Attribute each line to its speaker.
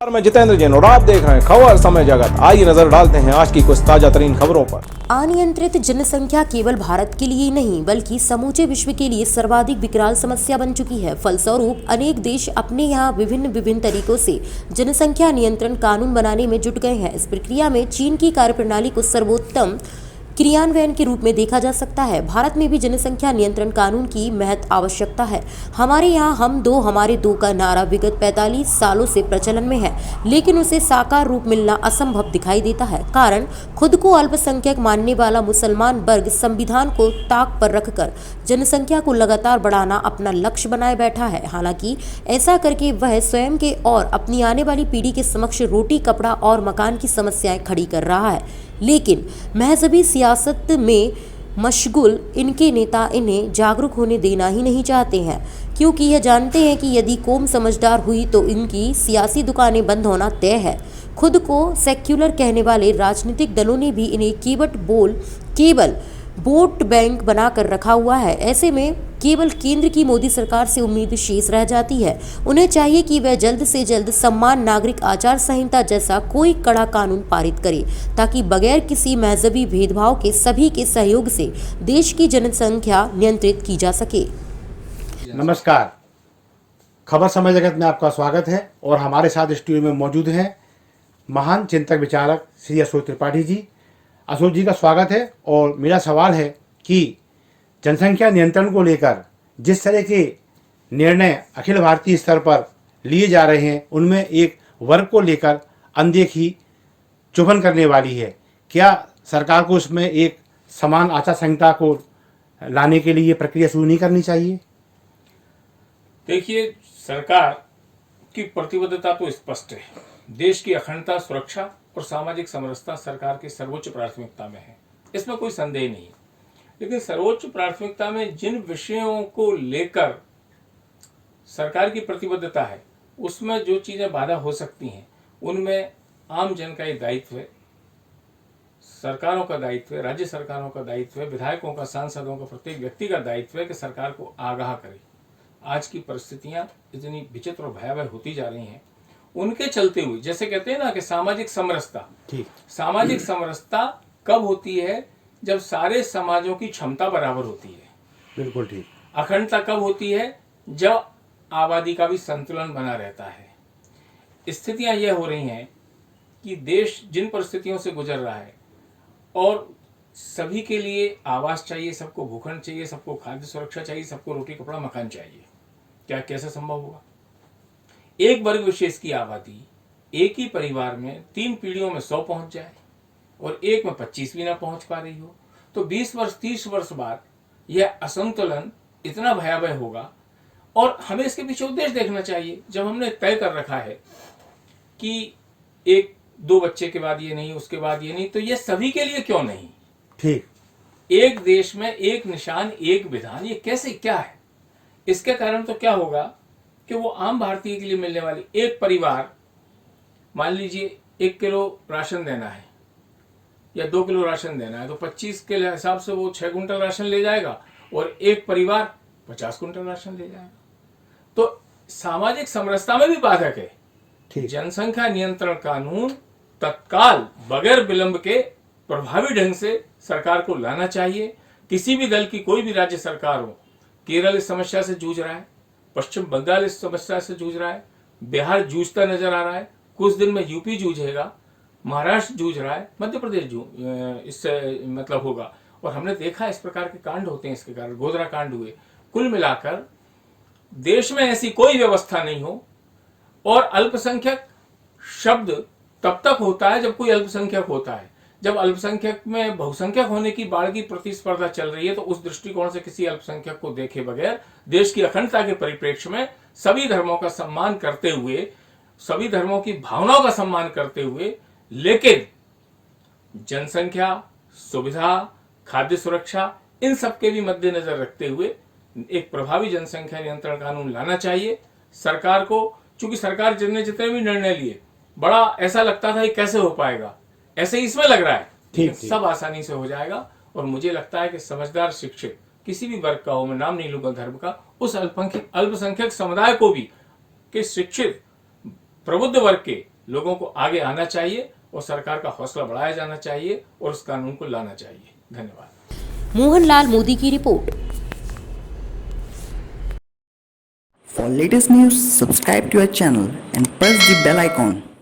Speaker 1: मैं जितेंद्र जैन और आप देख रहे हैं खबर समय जगत। आइए नजर डालते हैं आज की कुछ ताजा तरीन खबरों पर।
Speaker 2: अनियंत्रित जनसंख्या केवल भारत के लिए ही नहीं बल्कि समूचे विश्व के लिए सर्वाधिक विकराल समस्या बन चुकी है। फलस्वरूप अनेक देश अपने यहाँ विभिन्न तरीकों से जनसंख्या नियंत्रण कानून बनाने में जुट गए हैं। इस प्रक्रिया में चीन की कार्यप्रणाली को सर्वोत्तम क्रियान्वयन के रूप में देखा जा सकता है। भारत में भी जनसंख्या नियंत्रण कानून की महत आवश्यकता है। हमारे यहाँ हम दो हमारे दो का नारा विगत 45 सालों से प्रचलन में है, लेकिन उसे साकार रूप मिलना असंभव दिखाई देता है। कारण खुद को अल्पसंख्यक मानने वाला मुसलमान वर्ग संविधान को ताक पर रखकर जनसंख्या को लगातार बढ़ाना अपना लक्ष्य बनाए बैठा है। हालांकि ऐसा करके वह स्वयं के और अपनी आने वाली पीढ़ी के समक्ष रोटी, कपड़ा और मकान की समस्याएं खड़ी कर रहा है, लेकिन महजबी सियासत में मशगूल इनके नेता इन्हें जागरूक होने देना ही नहीं चाहते हैं, क्योंकि यह जानते हैं कि यदि कौम समझदार हुई तो इनकी सियासी दुकानें बंद होना तय है। खुद को सेक्युलर कहने वाले राजनीतिक दलों ने भी इन्हें केवल वोट बैंक बनाकर रखा हुआ है। ऐसे में केवल केंद्र की मोदी सरकार से उम्मीद शेष रह जाती है। उन्हें चाहिए कि वह जल्द से जल्द समान नागरिक आचार संहिता जैसा कोई कड़ा कानून पारित करे, ताकि बगैर किसी मजहबी भेदभाव के सभी के सहयोग से देश की जनसंख्या नियंत्रित की जा सके।
Speaker 3: नमस्कार, खबर समय जगत में आपका स्वागत है और हमारे साथ स्टूडियो में मौजूद हैं महान चिंतक विचारक श्री अशोक त्रिपाठी जी। अशोक जी का स्वागत है। और मेरा सवाल है कि जनसंख्या नियंत्रण को लेकर जिस तरह के निर्णय अखिल भारतीय स्तर पर लिए जा रहे हैं, उनमें एक वर्ग को लेकर अनदेखी चुभन करने वाली है। क्या सरकार को उसमें एक समान आचार संहिता को लाने के लिए प्रक्रिया शुरू नहीं करनी चाहिए?
Speaker 4: देखिए, सरकार की प्रतिबद्धता तो स्पष्ट है। देश की अखंडता, सुरक्षा और सामाजिक समरसता सरकार की सर्वोच्च प्राथमिकता में है, इसमें कोई संदेह नहीं। लेकिन सर्वोच्च प्राथमिकता में जिन विषयों को लेकर सरकार की प्रतिबद्धता है, उसमें जो चीजें बाधा हो सकती हैं, उनमें आम जन का एक दायित्व है, सरकारों का दायित्व है, राज्य सरकारों का दायित्व है, विधायकों का, सांसदों का, प्रत्येक व्यक्ति का दायित्व है कि सरकार को आगाह करे। आज की परिस्थितियां इतनी विचित्र और भयावह होती जा रही हैं, उनके चलते हुए जैसे कहते हैं ना कि सामाजिक समरसता, सामाजिक समरसता कब होती है? जब सारे समाजों की क्षमता बराबर होती है।
Speaker 3: बिल्कुल ठीक।
Speaker 4: अखंडता कब होती है? जब आबादी का भी संतुलन बना रहता है। स्थितियां यह हो रही हैं कि देश जिन परिस्थितियों से गुजर रहा है और सभी के लिए आवास चाहिए, सबको भूखंड चाहिए, सबको खाद्य सुरक्षा चाहिए, सबको रोटी, कपड़ा, मकान चाहिए, क्या कैसे संभव होगा? एक वर्ग विशेष की आबादी एक ही परिवार में 3 पीढ़ियों में 100 पहुंच जाए और एक में 25 भी ना पहुंच पा रही हो, तो 20 वर्ष 30 वर्ष बाद यह असंतुलन इतना भयावह होगा। और हमें इसके पीछे उद्देश्य देखना चाहिए। जब हमने तय कर रखा है कि 1-2 बच्चे के बाद ये नहीं, उसके बाद ये नहीं, तो ये सभी के लिए क्यों नहीं?
Speaker 3: ठीक।
Speaker 4: एक देश में एक निशान, एक विधान, ये कैसे, क्या है? इसके कारण तो क्या होगा कि वो आम भारतीय के लिए मिलने वाली, एक परिवार मान लीजिए 1 किलो राशन देना है या 2 किलो राशन देना है, तो 25 के हिसाब से वो 6 कुंटल राशन ले जाएगा और एक परिवार 50 कुंटल राशन ले जाएगा। तो सामाजिक समरसता में भी बाधक है। जनसंख्या नियंत्रण कानून तत्काल बगैर विलंब के प्रभावी ढंग से सरकार को लाना चाहिए। किसी भी दल की कोई भी राज्य सरकार हो, केरल इस समस्या से जूझ रहा है, पश्चिम बंगाल इस समस्या से जूझ रहा है, बिहार जूझता नजर आ रहा है, कुछ दिन में यूपी जूझेगा, महाराष्ट्र जूझ रहा है, मध्य प्रदेश इससे मतलब होगा। और हमने देखा इस प्रकार के कांड होते हैं, इसके कारण गोधरा कांड हुए। कुल मिलाकर देश में ऐसी कोई व्यवस्था नहीं हो। और अल्पसंख्यक शब्द तब तक होता है जब कोई अल्पसंख्यक होता है। जब अल्पसंख्यक में बहुसंख्यक होने की बाढ़ की प्रतिस्पर्धा चल रही है, तो उस दृष्टिकोण से किसी अल्पसंख्यक को देखे बगैर देश की अखंडता के परिप्रेक्ष्य में सभी धर्मों का सम्मान करते हुए, सभी धर्मों की भावनाओं का सम्मान करते हुए, लेकिन जनसंख्या, सुविधा, खाद्य सुरक्षा, इन सब के भी मद्देनजर रखते हुए एक प्रभावी जनसंख्या नियंत्रण कानून लाना चाहिए सरकार को। चूंकि सरकार जितने भी निर्णय लिए, बड़ा ऐसा लगता था कि कैसे हो पाएगा, ऐसे ही इसमें लग रहा है, लेकिन सब आसानी से हो जाएगा। और मुझे लगता है कि समझदार शिक्षित किसी भी वर्ग का हो, मैं नाम नहीं लूंगा धर्म का, उस अल्पसंख्यक समुदाय को भी कि शिक्षित प्रबुद्ध वर्ग के लोगों को आगे आना चाहिए और सरकार का हौसला बढ़ाया जाना चाहिए और उस कानून को लाना चाहिए। धन्यवाद।
Speaker 2: मोहनलाल मोदी की report.
Speaker 5: For latest news, subscribe to our channel and press the bell icon.